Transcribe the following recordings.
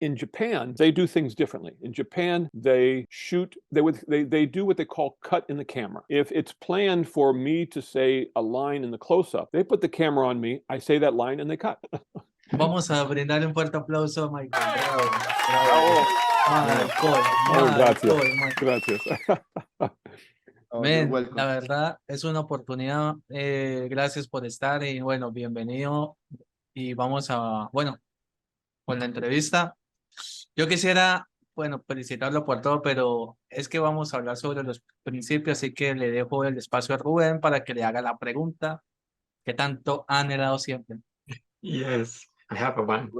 in Japan, they do things differently. In Japan, they do what they call cut in the camera. If it's planned for me to say a line in the close-up, they put the camera on me, I say that line, and they cut. Vamos a brindarle un fuerte aplauso a Michael. Bravo, Gracias. Gracias. Men, la verdad es una oportunidad. Gracias por estar y bueno, bienvenido. Y vamos a, bueno, con la entrevista. Yo quisiera, bueno, felicitarlo por todo, pero es que vamos a hablar sobre los principios, así que le dejo el espacio a Rubén para que le haga la pregunta que tanto han anhelado siempre. Yes, I have a one.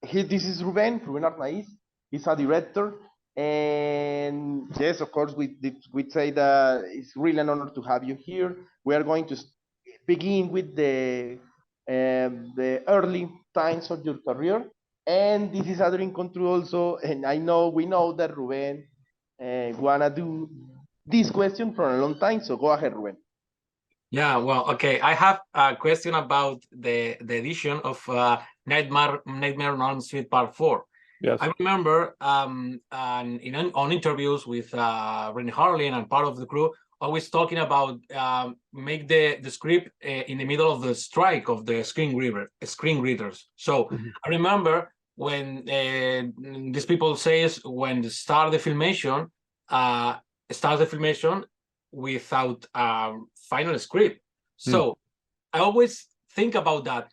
This is Ruben Arnaiz. He's a director. And yes, of course, we say that it's really an honor to have you here. We are going to begin with the early times of your career. And this is a dream come true also. And we know that Ruben wanna do this question for a long time. So go ahead, Ruben. Yeah, well, okay. I have a question about the edition of Nightmare on Elm Street Part 4. Yes. I remember on interviews with Rennie Harlin and part of the crew, always talking about make the script in the middle of the strike of the screen readers. So I remember when these people says when they start the filmation without final script. So I always think about that.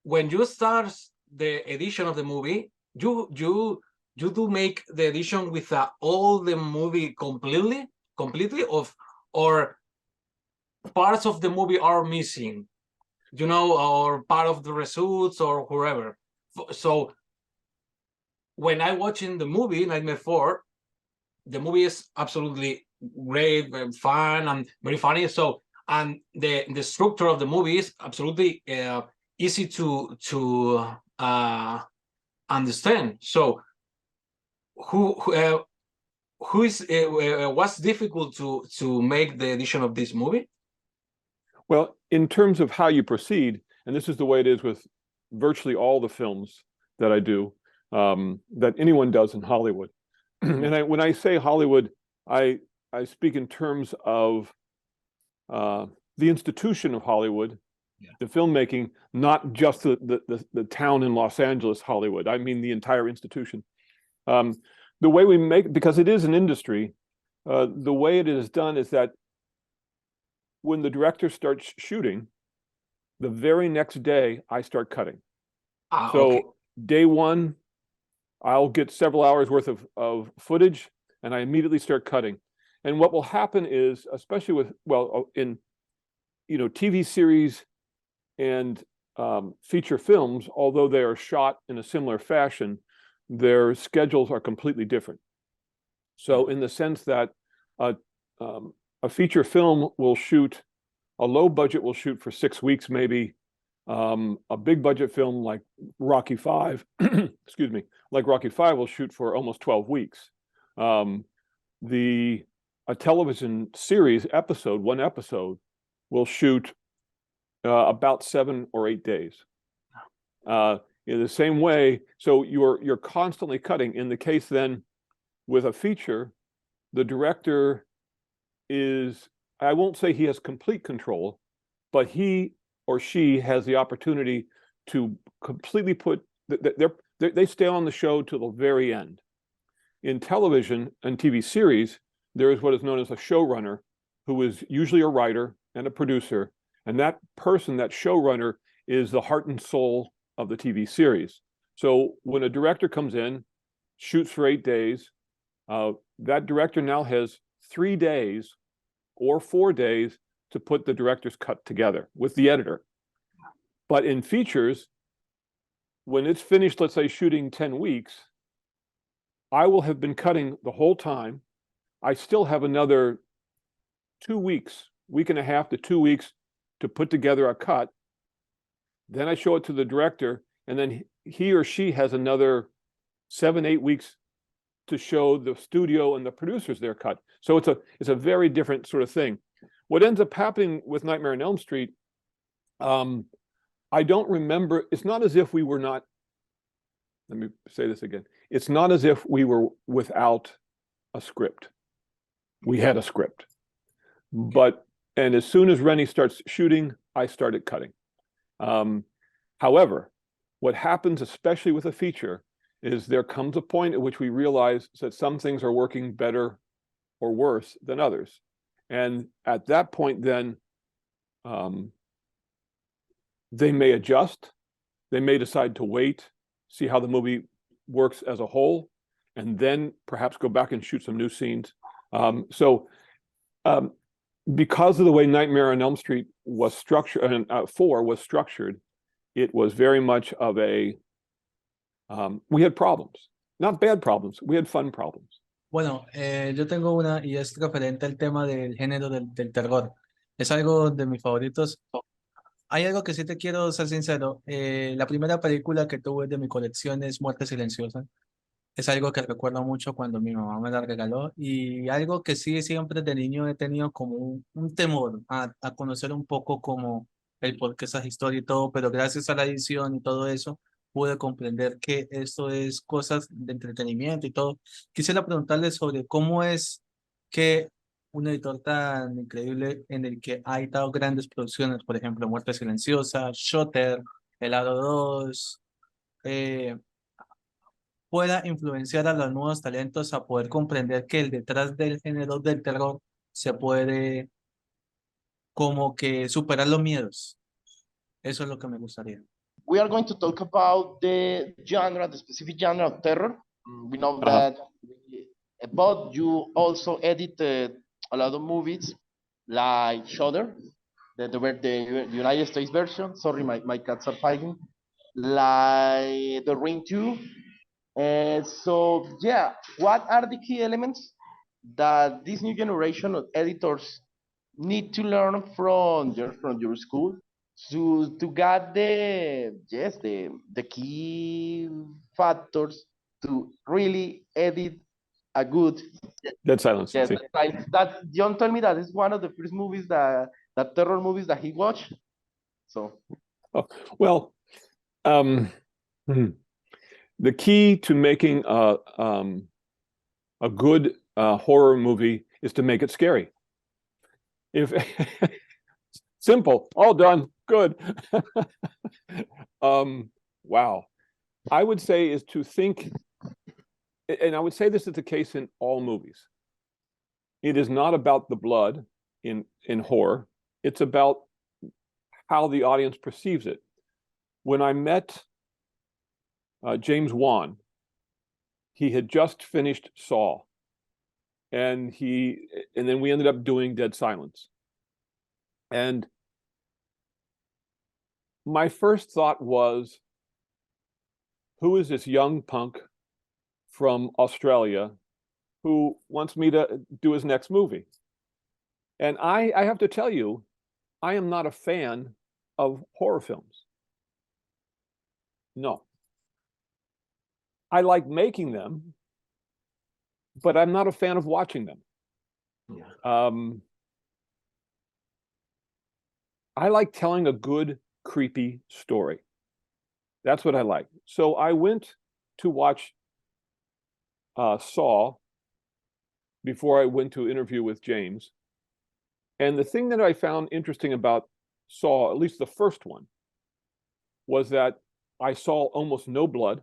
When you start the edition of the movie, you do make the edition with all the movie completely or parts of the movie are missing, or part of the results or whoever. So when I watching the movie Nightmare 4, the movie is absolutely great, fun, and very funny. So and the structure of the movie is absolutely easy to understand. So what's difficult to make the edition of this movie? Well, in terms of how you proceed, and this is the way it is with virtually all the films that I do, that anyone does in Hollywood. And when I say Hollywood, I speak in terms of the institution of Hollywood, the filmmaking, not just the town in Los Angeles, Hollywood. I mean the entire institution. The way we make, because it is an industry, the way it is done is that when the director starts shooting, the very next day I start cutting. So day one, I'll get several hours worth of footage and I immediately start cutting. And what will happen is, especially with, in TV series and feature films, although they are shot in a similar fashion, their schedules are completely different. So in the sense that a feature film will shoot, a low budget will shoot for 6 weeks maybe. A big budget film like Rocky V, excuse me, like Rocky V will shoot for almost 12 weeks. A television series one episode will shoot about 7 or 8 days. In the same way, so you're constantly cutting. In the case then with a feature, the director is, I won't say he has complete control, but he or she has the opportunity to completely they stay on the show till the very end. In television and TV series, there is what is known as a showrunner, who is usually a writer and a producer, and that person, that showrunner, is the heart and soul of the TV series. So when a director comes in, shoots for 8 days, that director now has 3 days or 4 days to put the director's cut together with the editor. But in features, when it's finished, let's say shooting 10 weeks, I will have been cutting the whole time. I still have another 2 weeks, week and a half to 2 weeks to put together a cut. Then I show it to the director, and then he or she has another 7-8 weeks to show the studio and the producers their cut. So it's a very different sort of thing. What ends up happening with Nightmare on Elm Street, I don't remember. It's not as if we were not. Let me say this again. It's not as if we were without a script. We had a script, and as soon as Rennie starts shooting, I started cutting. However, what happens, especially with a feature, is there comes a point at which we realize that some things are working better or worse than others. And at that point, then they may adjust, they may decide to wait, see how the movie works as a whole, and then perhaps go back and shoot some new scenes. Because of the way Nightmare on Elm Street was structured, and 4 was structured, it was very much of a, we had problems, not bad problems, we had fun problems. Bueno, yo tengo una y es referente al tema del género del terror. Es algo de mis favoritos. Hay algo que sí te quiero ser sincero. La primera película que tuve de mi colección es Muerte Silenciosa. Es algo que recuerdo mucho cuando mi mamá me la regaló y algo que sí siempre de niño he tenido como un temor a conocer un poco como el por qué esas historias y todo, pero gracias a la edición y todo eso pude comprender que esto es cosas de entretenimiento y todo. Quisiera preguntarle sobre cómo es que un editor tan increíble en el que ha editado grandes producciones, por ejemplo, Muerte Silenciosa, Shutter, El Aro 2, pueda influenciar a los nuevos talentos a poder comprender que el detrás del género del terror se puede como que superar los miedos. Eso es lo que me gustaría. We are going to talk about the genre, the specific genre of terror. We know that, but you also edited a lot of movies like Shudder, the United States version. Sorry, my cats are fighting. Like The Ring 2. So yeah, what are the key elements that this new generation of editors need to learn from your school to get the key factors to really edit a good Dead Silence. yes Sí. that Jhon told me that is one of the first movies that terror movies that he watched. So Well, the key to making a good horror movie is to make it scary. If simple, all done, good. Wow. I would say is to think, and I would say this is the case in all movies. It is not about the blood in horror. It's about how the audience perceives it. When I met James Wan, he had just finished Saw, and then we ended up doing Dead Silence. And my first thought was, who is this young punk from Australia who wants me to do his next movie? And I have to tell you, I am not a fan of horror films. No. I like making them, but I'm not a fan of watching them. Yeah. I like telling a good, creepy story. That's what I like. So I went to watch Saw before I went to interview with James. And the thing that I found interesting about Saw, at least the first one, was that I saw almost no blood.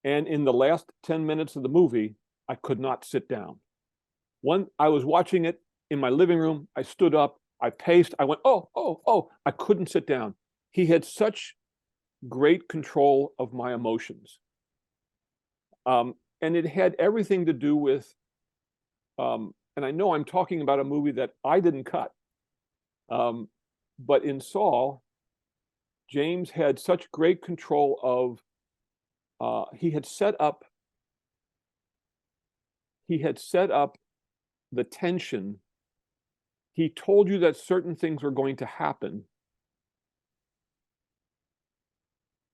And in the last 10 minutes of the movie, I could not sit down. I was watching it in my living room. I stood up, I paced, I went, oh, I couldn't sit down. He had such great control of my emotions. And it had everything to do with, and I know I'm talking about a movie that I didn't cut, but in Saw, James had such great control of, he had set up the tension. He told you that certain things were going to happen.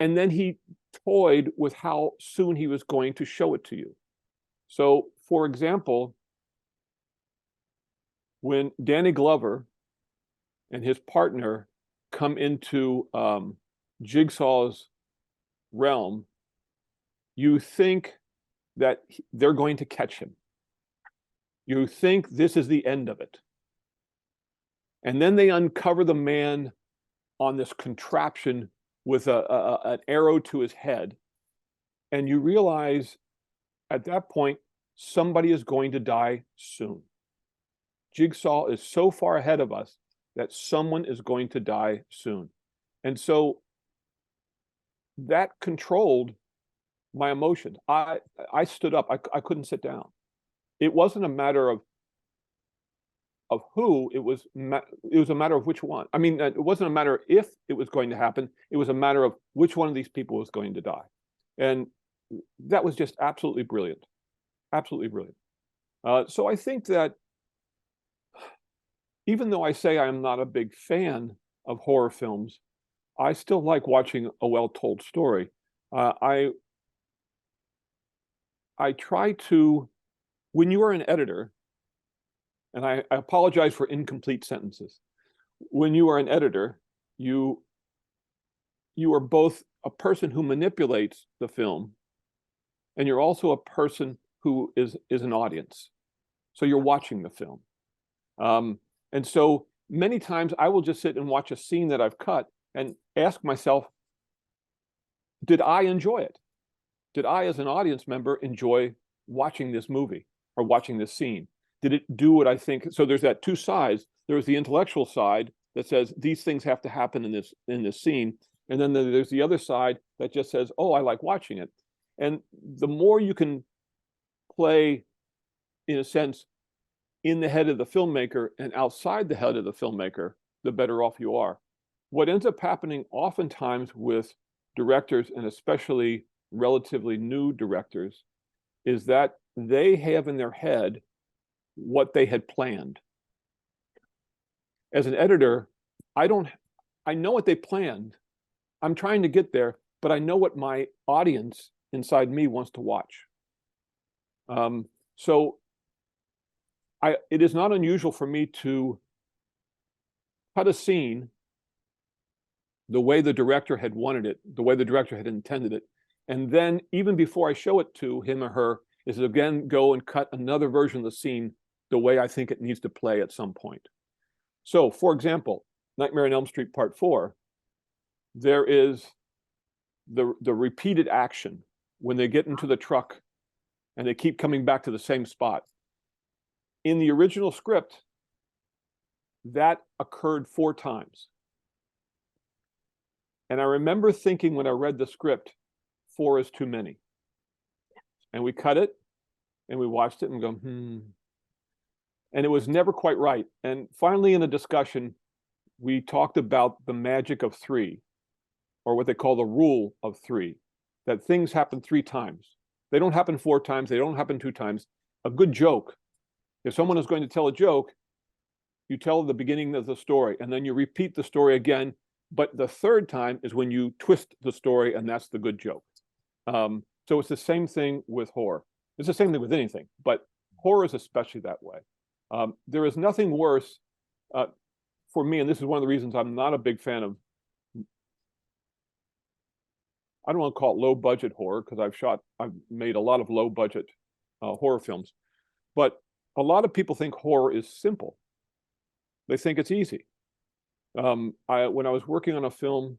And then he toyed with how soon he was going to show it to you. So, for example, when Danny Glover and his partner come into Jigsaw's realm, you think that they're going to catch him. You think this is the end of it. And then they uncover the man on this contraption with an arrow to his head. And you realize at that point, somebody is going to die soon. Jigsaw is so far ahead of us that someone is going to die soon. And so that controlled my emotions. I stood up. I couldn't sit down. It wasn't a matter of who, it was a matter of which one. I mean, it wasn't a matter if it was going to happen. It was a matter of which one of these people was going to die. And that was just absolutely brilliant. Absolutely brilliant. So I think that even though I say I'm not a big fan of horror films, I still like watching a well-told story. I try to, when you are an editor, and I apologize for incomplete sentences. When you are an editor, you are both a person who manipulates the film, and you're also a person who is an audience. So you're watching the film. And so many times I will just sit and watch a scene that I've cut and ask myself, did I enjoy it? Did I, as an audience member, enjoy watching this movie or watching this scene? Did it do what I think? So there's that two sides. There's the intellectual side that says these things have to happen in this scene. And then there's the other side that just says, oh, I like watching it. And the more you can play, in a sense, in the head of the filmmaker and outside the head of the filmmaker, the better off you are. What ends up happening oftentimes with directors, and especially relatively new directors, is that they have in their head what they had planned. As an editor, I know what they planned. I'm trying to get there, but I know what my audience inside me wants to watch. So it is not unusual for me to cut a scene the way the director had wanted it, the way the director had intended it. And then even before I show it to him or her, is again go and cut another version of the scene the way I think it needs to play at some point. So, for example, Nightmare on Elm Street Part 4, there is the repeated action when they get into the truck and they keep coming back to the same spot. In the original script, that occurred 4 times. And I remember thinking when I read the script, 4 is too many. And we cut it and we watched it and go, And it was never quite right. And finally, in a discussion, we talked about the magic of 3, or what they call the rule of 3, that things happen 3 times. They don't happen 4 times. They don't happen 2 times. A good joke, if someone is going to tell a joke, you tell the beginning of the story, and then you repeat the story again. But the 3rd time is when you twist the story, and that's the good joke. So it's the same thing with horror. It's the same thing with anything, but horror is especially that way. There is nothing worse for me, and this is one of the reasons I'm not a big fan of, I don't want to call it low budget horror, because I've made a lot of low budget horror films, but a lot of people think horror is simple. They think it's easy. When I was working on a film,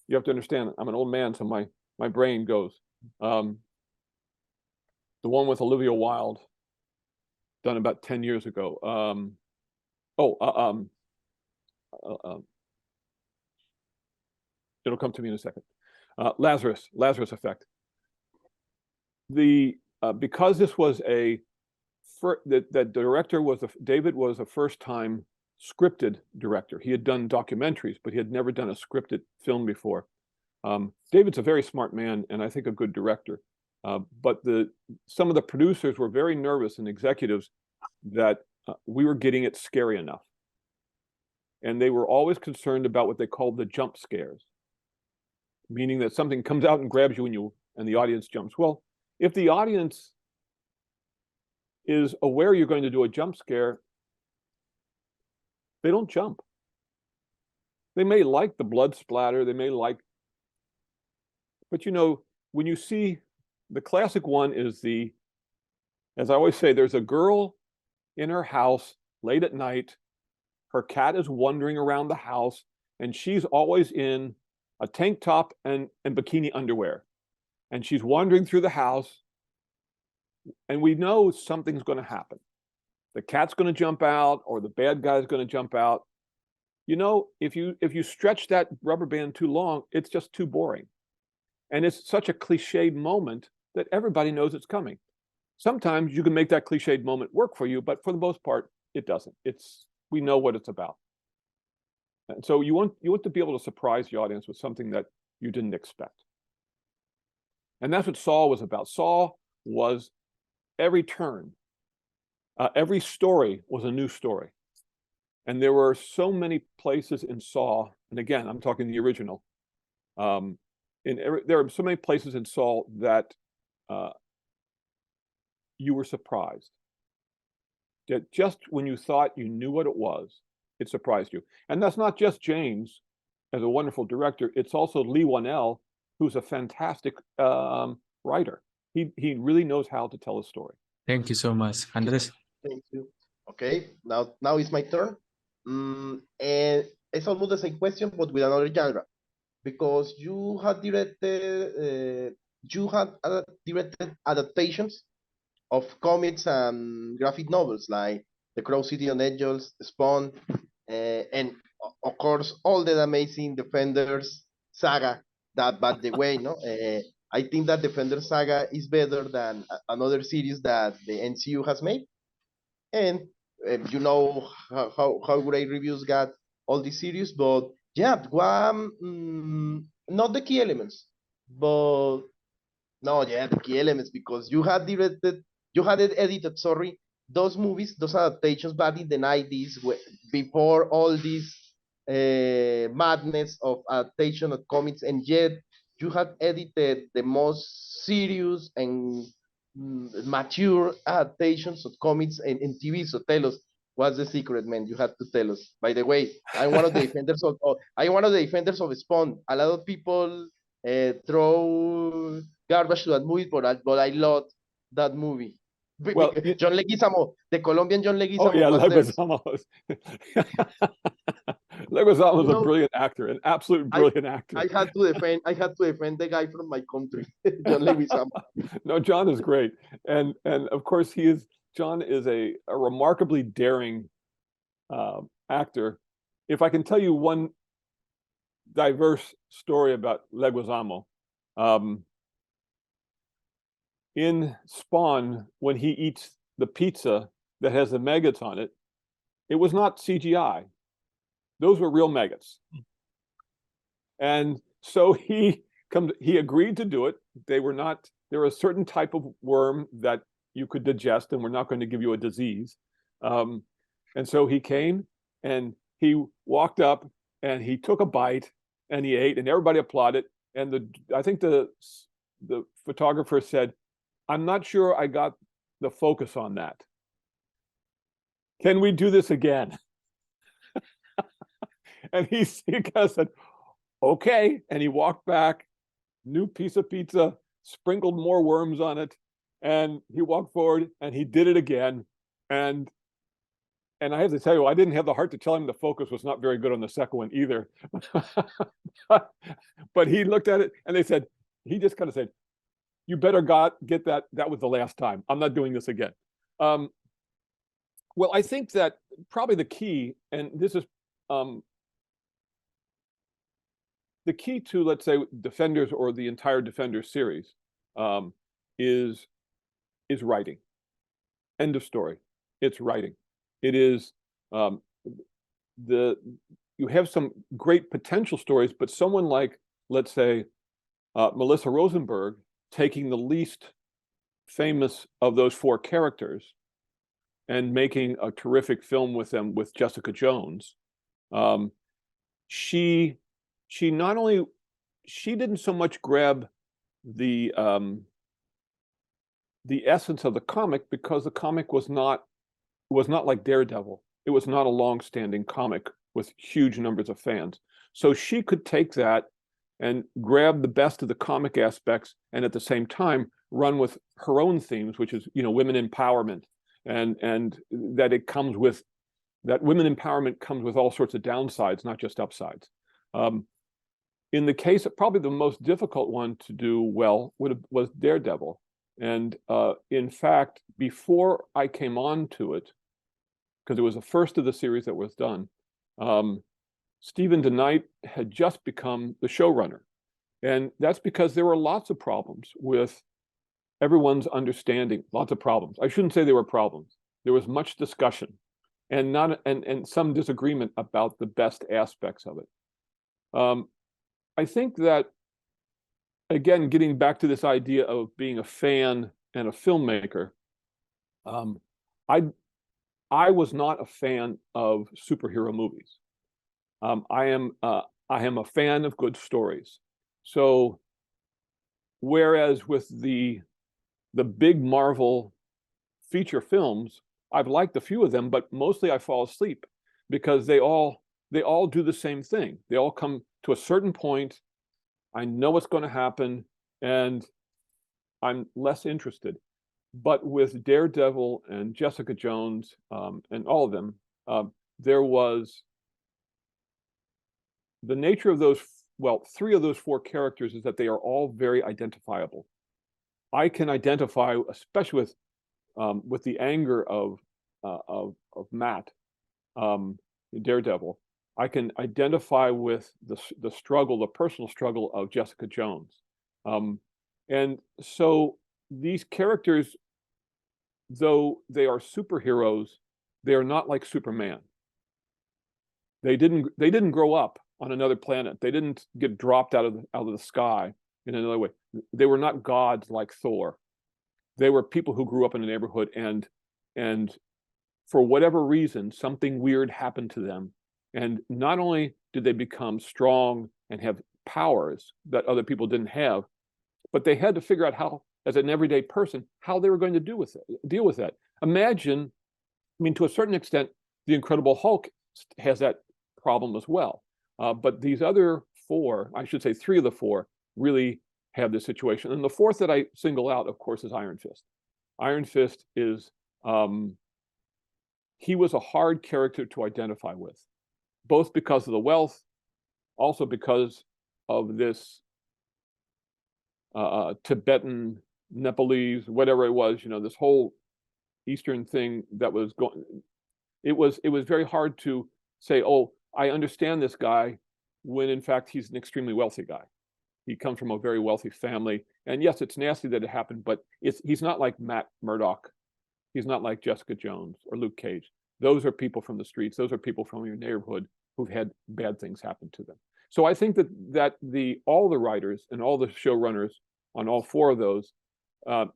you have to understand, I'm an old man, so my brain goes. The one with Olivia Wilde, done about 10 years ago. It'll come to me in a second. Lazarus Effect. Because this was that director David was a first-time scripted director. He had done documentaries, but he had never done a scripted film before. David's a very smart man, and I think a good director. But some of the producers were very nervous, and executives, that we were getting it scary enough. And they were always concerned about what they called the jump scares, meaning that something comes out and grabs you and the audience jumps. Well, if the audience is aware you're going to do a jump scare, they don't jump. They may like the blood splatter, they may like, but you know, when you see the classic one is as I always say, there's a girl in her house late at night. Her cat is wandering around the house, and she's always in a tank top and bikini underwear. And she's wandering through the house, and we know something's going to happen. The cat's going to jump out, or the bad guy's going to jump out. You know, if you stretch that rubber band too long, it's just too boring. And it's such a cliched moment that everybody knows it's coming. Sometimes you can make that cliched moment work for you, but for the most part, it doesn't. We know what it's about. And so you want to be able to surprise the audience with something that you didn't expect. And that's what Saw was about. Saw was every turn, every story was a new story. And there were so many places in Saw, and again, I'm talking the original. There are so many places in Saw that you were surprised. That just when you thought you knew what it was, it surprised you. And that's not just James as a wonderful director, it's also Lee Wanell, who's a fantastic writer. He really knows how to tell a story. Thank you so much, Andres. Thank you. Okay, now it's my turn. And it's almost the same question, but with another genre, because you had directed adaptations of comics and graphic novels like The Crow City on Angels, Spawn, and of course all the amazing Defenders saga. That, by the way, no, I think that Defenders saga is better than another series that the NCU has made, and you know how great reviews got all these series. But yeah, one not the key elements, but no, yeah, the key elements, because you had edited, sorry, those movies, those adaptations back in the 90s, before all this madness of adaptation of comics, and yet you had edited the most serious and mature adaptations of comics and TV. So tell us, what's the secret, man? You have to tell us. By the way, I'm one of the defenders of Spawn. A lot of people throw garbage to that movie, but I love that movie. Well, John Leguizamo, the Colombian John Leguizamo. Oh yeah, Leguizamo. Leguizamo is a brilliant actor, an absolute brilliant actor. I had to defend the guy from my country, John Leguizamo. No, Jhon is great, and of course Jhon is a remarkably daring actor. If I can tell you one diverse story about Leguizamo, in Spawn, when he eats the pizza that has the maggots on it, it was not CGI. Those were real maggots. And so he agreed to do it. They were a certain type of worm that you could digest, and we're not going to give you a disease. And so he came and he walked up and he took a bite and he ate, and everybody applauded. And I think the photographer said, "I'm not sure I got the focus on that. Can we do this again?" And he kind of said, "Okay." And he walked back, new piece of pizza, sprinkled more worms on it, and he walked forward and he did it again. And I have to tell you, I didn't have the heart to tell him the focus was not very good on the second one either. But he looked at it and he just kind of said, "You better get that. That was the last time. I'm not doing this again." Well, I think that probably the key, and this is the key to, let's say, Defenders or the entire Defenders series, is writing. End of story. It's writing. It is you have some great potential stories, but someone like, let's say, Melissa Rosenberg, taking the least famous of those four characters and making a terrific film with them, with Jessica Jones. She didn't so much grab the essence of the comic, because the comic was not like Daredevil. It was not a long-standing comic with huge numbers of fans. So she could take that and grab the best of the comic aspects and at the same time run with her own themes, which is, women empowerment, and that it comes with, that women empowerment comes with all sorts of downsides, not just upsides. In the case of probably the most difficult one to do well was Daredevil. And in fact, before I came on to it, because it was the first of the series that was done, Stephen DeKnight had just become the showrunner. And that's because there were lots of problems with everyone's understanding, lots of problems. I shouldn't say there were problems. There was much discussion and some disagreement about the best aspects of it. I think that, again, getting back to this idea of being a fan and a filmmaker, I was not a fan of superhero movies. I am a fan of good stories. So, whereas with the big Marvel feature films, I've liked a few of them, but mostly I fall asleep because they all do the same thing. They all come to a certain point. I know what's going to happen, and I'm less interested. But with Daredevil and Jessica Jones and all of them, there was the nature of those. Well, 3 of those 4 characters is that they are all very identifiable. I can identify, especially with the anger of Matt, Daredevil. I can identify with the struggle, the personal struggle of Jessica Jones, and so these characters, though they are superheroes, they are not like Superman. They didn't grow up on another planet. They didn't get dropped out of the sky in another way. They were not gods like Thor. They were people who grew up in a neighborhood, and for whatever reason, something weird happened to them. And not only did they become strong and have powers that other people didn't have, but they had to figure out how, as an everyday person, how they were going to deal with that. Imagine, I mean, to a certain extent, the Incredible Hulk has that problem as well. But these other 4, I should say 3 of the 4, really have this situation. And the 4th that I single out, of course, is Iron Fist. Iron Fist is, he was a hard character to identify with, both because of the wealth, also because of this Tibetan, Nepalese, whatever it was, this whole Eastern thing that was going. It was very hard to say, oh, I understand this guy, when in fact he's an extremely wealthy guy. He comes from a very wealthy family, and yes, it's nasty that it happened, but he's not like Matt Murdock. He's not like Jessica Jones or Luke Cage. Those are people from the streets. Those are people from your neighborhood who've had bad things happen to them. So I think that all the writers and all the showrunners on all 4 of those,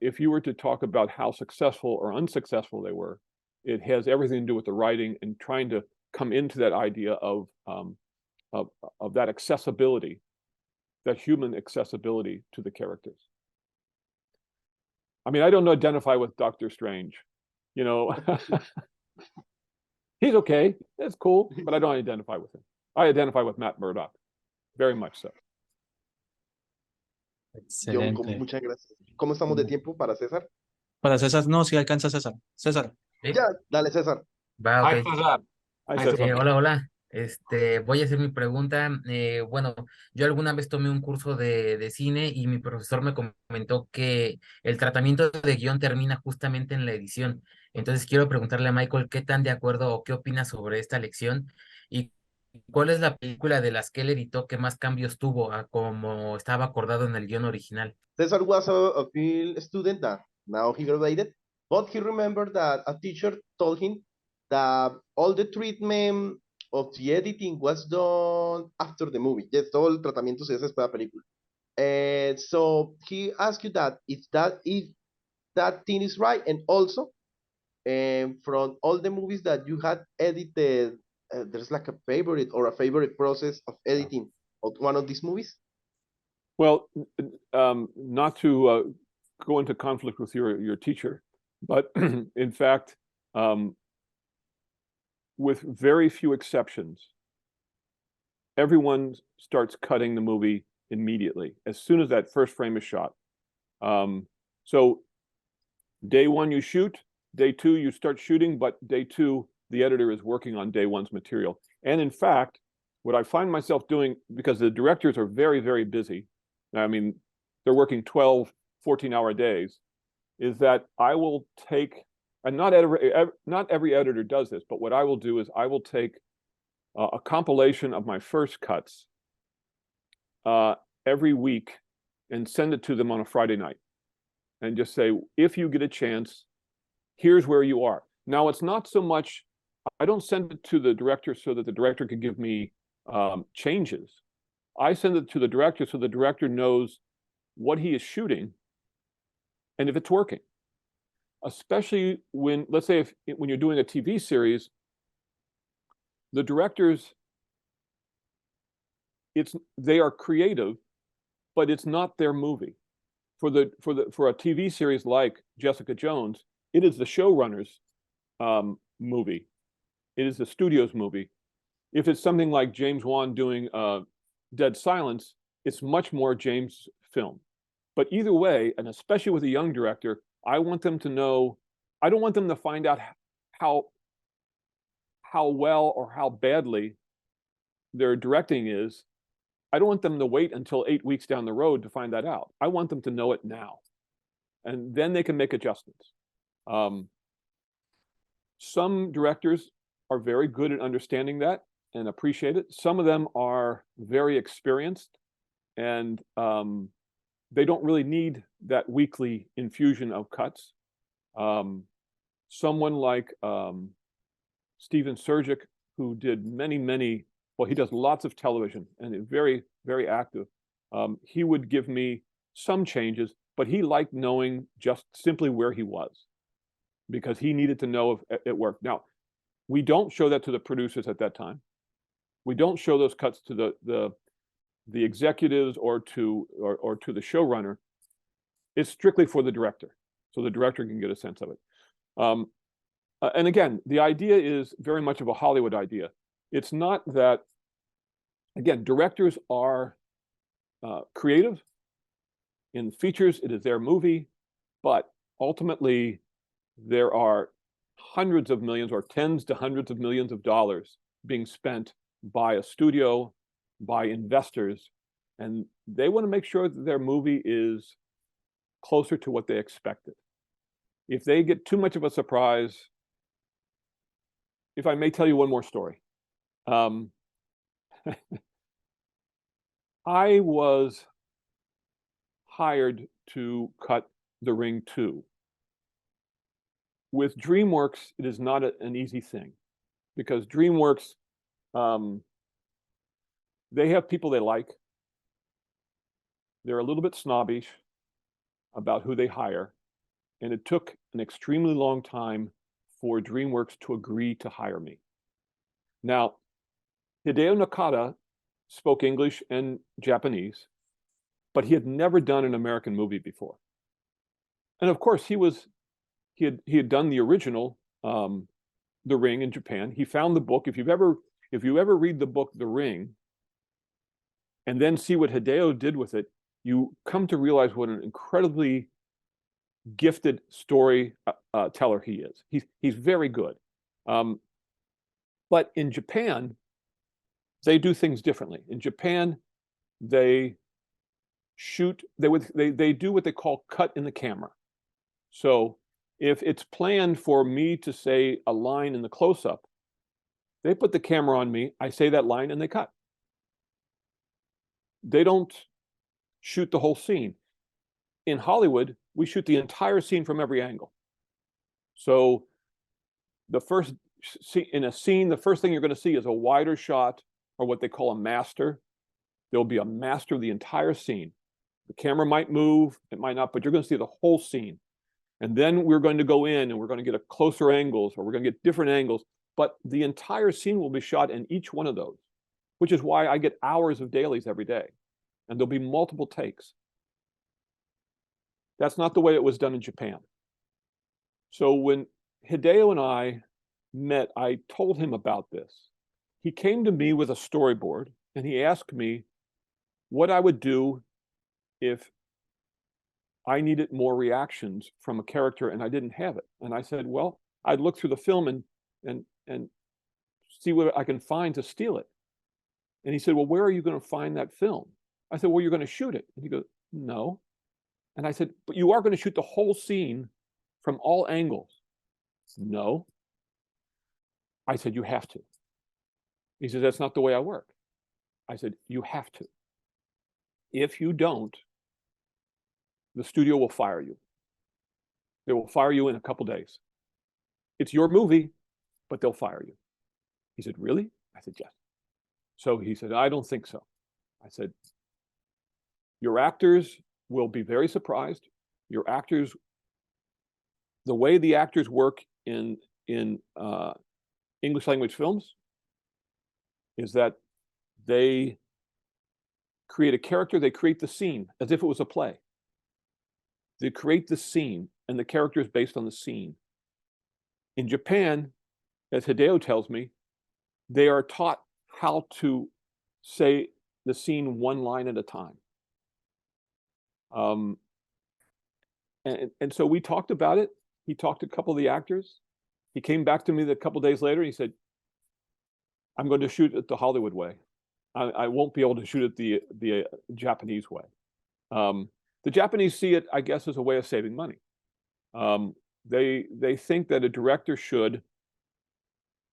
if you were to talk about how successful or unsuccessful they were, it has everything to do with the writing and trying to come into that idea of that accessibility, that human accessibility to the characters. I mean, I don't identify with Doctor Strange, He's okay, it's cool, but I don't identify with him. I identify with Matt Murdock, very much so. Jhon, Excelente. muchas gracias. ¿Cómo estamos de tiempo para César? Para César, no, si alcanza César. César. ¿Sí? Ya, dale, César. Va, Hi, ok. Cesar. Hi, Hi, Cesar. Cesar. Hola, hola. Voy a hacer mi pregunta. Bueno, yo alguna vez tomé un curso de cine y mi profesor me comentó que el tratamiento de guión termina justamente en la edición. Entonces quiero preguntarle a Michael qué tan de acuerdo o qué opina sobre esta lección y cuál es la película de las que él editó que más cambios tuvo a como estaba acordado en el guión original. César was a film student that now he graduated, but he remembered that a teacher told him that all the treatment of the editing was done after the movie. Yes, todo el tratamiento se hace después de la película. And so he asked you that if that thing is right, and also from all the movies that you had edited, there's like a favorite process of editing of one of these movies. Well, not to go into conflict with your teacher, but in fact, with very few exceptions, everyone starts cutting the movie immediately as soon as that first frame is shot. So day one you shoot, day two you start shooting, but day two the editor is working on day one's material. And in fact, what I find myself doing, because the directors are very, very busy, I mean, they're working 12, 14-hour days, is that I will take, and not every editor does this, but what I will do is I will take a compilation of my first cuts every week and send it to them on a Friday night and just say, if you get a chance, here's where you are. Now, it's not so much, I don't send it to the director so that the director can give me changes. I send it to the director so the director knows what he is shooting and if it's working. Especially when, let's say, when you're doing a TV series, the directors, they are creative, but it's not their movie. For a TV series like Jessica Jones, it is the showrunner's movie. It is the studio's movie. If it's something like James Wan doing Dead Silence, it's much more James' film. But either way, and especially with a young director, I want them to know, I don't want them to find out how well or how badly their directing is. I don't want them to wait until 8 weeks down the road to find that out. I want them to know it now. And then they can make adjustments. Some directors are very good at understanding that and appreciate it. Some of them are very experienced and they don't really need that weekly infusion of cuts. Someone like Steven Surgic, who did many, well, he does lots of television and is very, very active. He would give me some changes, but he liked knowing just simply where he was because he needed to know if it worked. Now, we don't show that to the producers at that time. We don't show those cuts to the executives or to the showrunner. It's strictly for the director, so the director can get a sense of it. And again, the idea is very much of a Hollywood idea. It's not that, again, directors are creative. In features, it is their movie, but ultimately there are hundreds of millions or tens to hundreds of millions of dollars being spent by a studio, by investors, and they want to make sure that their movie is closer to what they expected. If they get too much of a surprise, if I may tell you one more story. I was hired to cut The Ring 2. With DreamWorks, it is not an easy thing because DreamWorks, they have people they like. They're a little bit snobbish about who they hire. And it took an extremely long time for DreamWorks to agree to hire me. Now, Hideo Nakata spoke English and Japanese, but he had never done an American movie before. And of course, he had done the original, The Ring in Japan. He found the book. If you ever read the book, The Ring, and then see what Hideo did with it, you come to realize what an incredibly gifted story teller he is. He's very good. But in Japan, they do things differently. In Japan, they do what they call cut in the camera. So if it's planned for me to say a line in the close-up, they put the camera on me, I say that line, and they cut. They don't shoot the whole scene. In Hollywood, we shoot the entire scene from every angle. So in a scene, the first thing you're going to see is a wider shot, or what they call a master. There'll be a master of the entire scene. The camera might move, it might not, but you're going to see the whole scene. And then we're going to go in and we're going to get a closer angles, or we're going to get different angles, but the entire scene will be shot in each one of those, which is why I get hours of dailies every day. And there'll be multiple takes. That's not the way it was done in Japan. So when Hideo and I met, I told him about this. He came to me with a storyboard and he asked me what I would do if I needed more reactions from a character and I didn't have it. And I said, well, I'd look through the film and see what I can find to steal it. And he said, well, where are you going to find that film? I said, well, you're going to shoot it. And he goes, no. And I said, but you are going to shoot the whole scene from all angles. No. I said, you have to. He said, that's not the way I work. I said, you have to. If you don't, the studio will fire you. They will fire you in a couple days. It's your movie, but they'll fire you. He said, really? I said, yes. So he said, I don't think so. I said, your actors will be very surprised. Your actors, the way the actors work in English language films is that they create a character, they create the scene as if it was a play. They create the scene, and the character is based on the scene. In Japan, as Hideo tells me, they are taught how to say the scene one line at a time. And so we talked about it. He talked to a couple of the actors. He came back to me a couple of days later. And he said, I'm going to shoot it the Hollywood way. I won't be able to shoot it the Japanese way. The Japanese see it, I guess, as a way of saving money. They think that a director should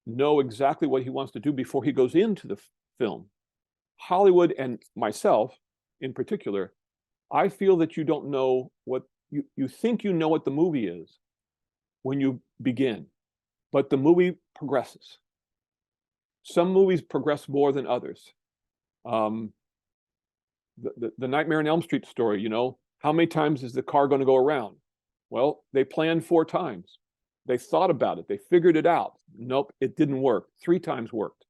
know exactly what he wants to do before he goes into the film. Hollywood, and myself in particular, I feel that you don't know what you think you know what the movie is when you begin, but the movie progresses. Some movies progress more than others. The Nightmare on Elm Street story, you know, how many times is the car going to go around? Well, they planned 4 times. They thought about it. They figured it out. Nope, it didn't work. 3 times worked.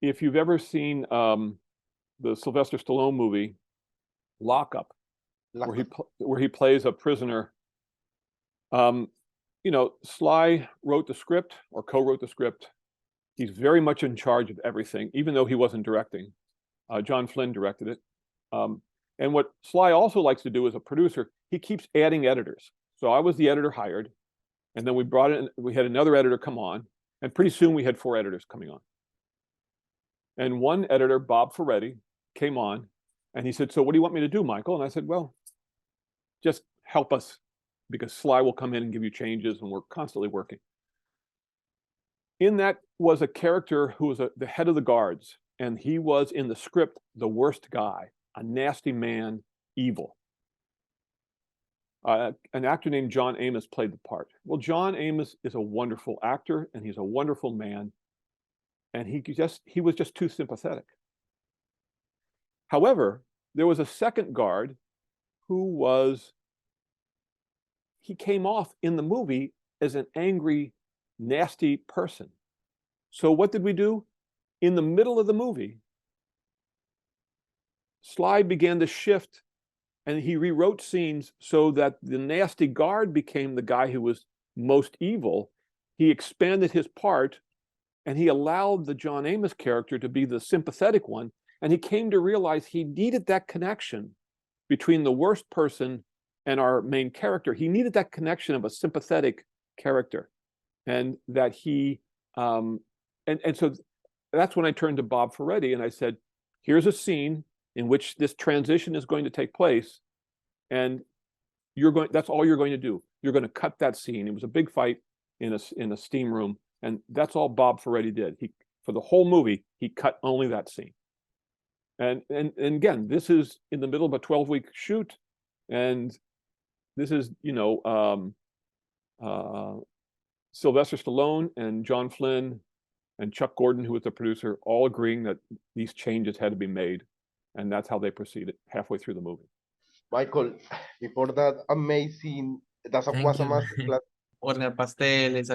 If you've ever seen the Sylvester Stallone movie, Lockup, where he plays a prisoner, you know, Sly wrote the script or co-wrote the script. He's very much in charge of everything, even though he wasn't directing. John Flynn directed it. And what Sly also likes to do as a producer, he keeps adding editors. So I was the editor hired, and then we had another editor come on, and pretty soon we had 4 editors coming on. And one editor, Bob Ferretti, came on, and he said, so what do you want me to do, Michael? And I said, well, just help us, because Sly will come in and give you changes, and we're constantly working. In that was a character who was the head of the guards, and he was in the script the worst guy, a nasty man, evil. An actor named John Amos played the part. Well, John Amos is a wonderful actor, and he's a wonderful man, and he was just too sympathetic. However, there was a second guard he came off in the movie as an angry, nasty person. So what did we do? In the middle of the movie, Sly began to shift, and he rewrote scenes so that the nasty guard became the guy who was most evil. He expanded his part, and he allowed the John Amos character to be the sympathetic one. And he came to realize he needed that connection between the worst person and our main character. He needed that connection of a sympathetic character. And that so that's when I turned to Bob Ferretti and I said, here's a scene in which this transition is going to take place, and that's all you're going to do. You're going to cut that scene. It was a big fight in a steam room, and that's all Bob Ferretti did. For the whole movie, he cut only that scene. And again, this is in the middle of a 12-week shoot, and this is, you know, Sylvester Stallone and John Flynn and Chuck Gordon, who was the producer, all agreeing that these changes had to be made. And that's how they proceeded halfway through the movie. Michael, before that amazing, was a masterclass. Hornear pasteles,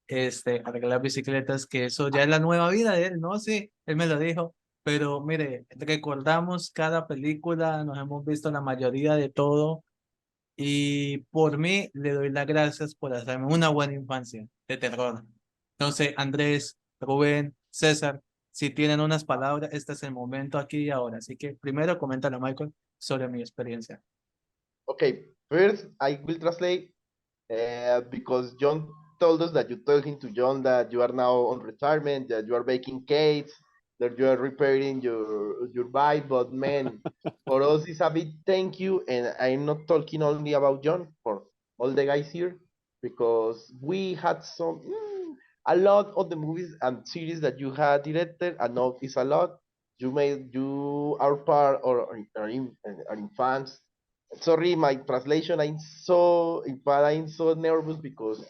arreglar bicicletas, que eso ya es la nueva vida de él, ¿no? Sí, él me lo dijo. Pero mire, recordamos cada película, nos hemos visto la mayoría de todo. Y por mí, le doy las gracias por hacerme una buena infancia de terror. Entonces, Andrés, Rubén, César, Si tienen unas palabras, este es el momento aquí y ahora. Así que primero coméntale a Michael sobre mi experiencia. Okay, first I will translate because John told us that you told him to John that you are now on retirement, that you are baking cakes, that you are repairing your bike. But man, for us it's a big thank you, and I'm not talking only about John, for all the guys here, because we had a lot of the movies and series that you had directed. I know it's a lot. You are part or are in fans. Sorry, my translation. I'm so nervous because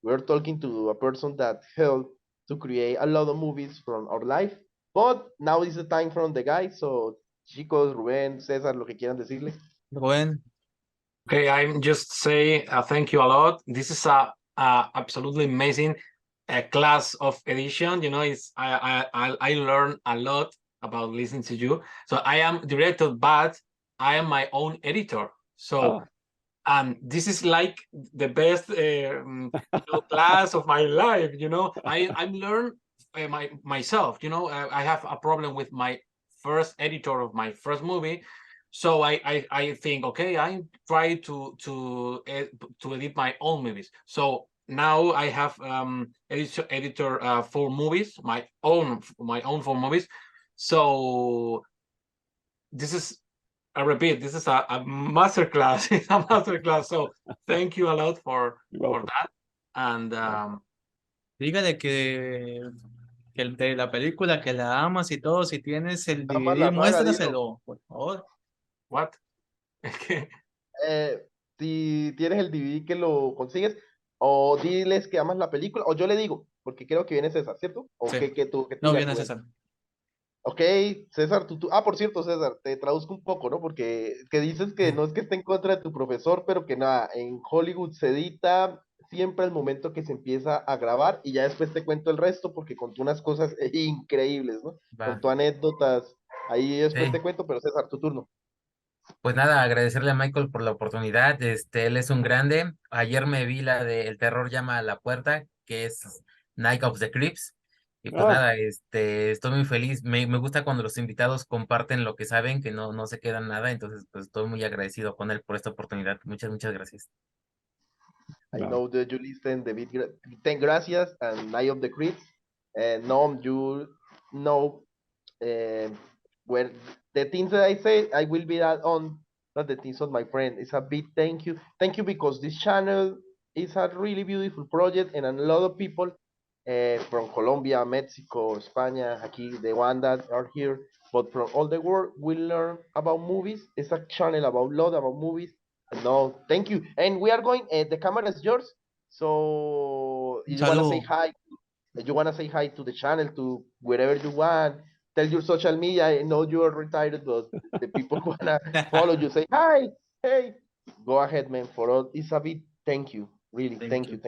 we're talking to a person that helped to create a lot of movies from our life. But now is the time from the guys. So, chicos, Rubén, César, lo que quieran decirle. Rubén, Okay, I'm just say thank you a lot. This is a absolutely amazing class of edition. You know, it's I learn a lot about listening to you. So I am director, but I am my own editor. So this is like the best class of my life. You know, I'm learn myself. You know, I have a problem with my first editor of my first movie. So I think, okay, I try to edit my own movies. So now I have editor for movies, my own for movies. So this is, I repeat, this is a master class. It's a master class. So thank you a lot for that. And dígale que el de la película, que la amas y todo. Si tienes el Ama DVD, la saga, muéstraselo, por favor. what? Okay. Si tienes el DVD que lo consigues, o diles que amas la película, o yo le digo, porque creo que viene César, ¿cierto? O Sí. que tú No, digas, viene Rubén. César. Ok, César, por cierto, César, te traduzco un poco, ¿no? Porque que dices que no es que esté en contra de tu profesor, pero que nada, en Hollywood se edita siempre al momento que se empieza a grabar y ya después te cuento el resto porque contó unas cosas increíbles, ¿no? Va. Contó anécdotas, ahí después Sí. te cuento, pero César, tu turno. Pues nada, agradecerle a Michael por la oportunidad. Él es un grande. Ayer me vi la de El terror llama a la puerta, que es Night of the Creeps. Y pues nada, estoy muy feliz. Me gusta cuando los invitados comparten lo que saben, que no se quedan nada. Entonces, pues estoy muy agradecido con él por esta oportunidad. Muchas gracias. I know that you listen the video. Ten gracias and Night of the Creeps. No, you know where the things that I say, I will be that on, not the things of my friend. It's a big thank you. Thank you because this channel is a really beautiful project and a lot of people from Colombia, Mexico, España, aquí, the one that are here, but from all the world, we learn about movies. It's a channel about lot about movies. No, thank you. And we are going, the camera is yours. So you want to say hi? You want to say hi to the channel, to wherever you want. Tell your social media. I know you are retired, but the people want to follow you. Say hi, hey. Go ahead, man. For all, it's a big thank you. Really, thank you.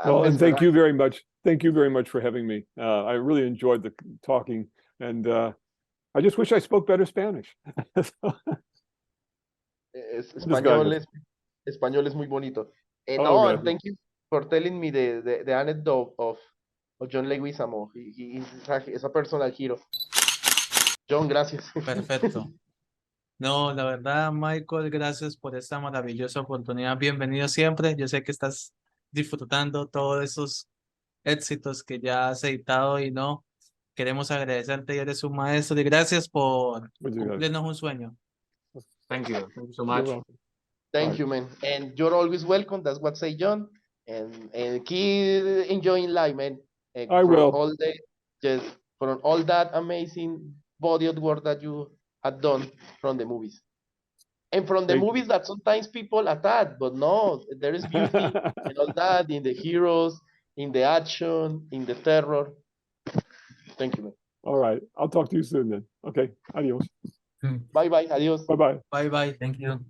Well, and thank you very much. Thank you very much for having me. I really enjoyed the talking, and I just wish I spoke better Spanish. Español es muy bonito. Oh, and thank you for telling me the anecdote of John Leguizamo. He's a personal hero. John, gracias. Perfecto. No, la verdad, Michael, gracias por esta maravillosa oportunidad. Bienvenido siempre. Yo sé que estás disfrutando todos esos éxitos que ya has editado y no. Queremos agradecerte y eres un maestro y gracias por cumplirnos un sueño. Thank you so much. Thank you, man. And you're always welcome. That's what say John. And keep enjoying life, man. I will. From all that amazing body of work that you had done from the movies. And from the movies that sometimes people attack, but no, there is beauty and all that in the heroes, in the action, in the terror. Thank you, man. All right. I'll talk to you soon then. Okay. Adios. Bye bye. Adios. Bye bye. Bye bye. Thank you.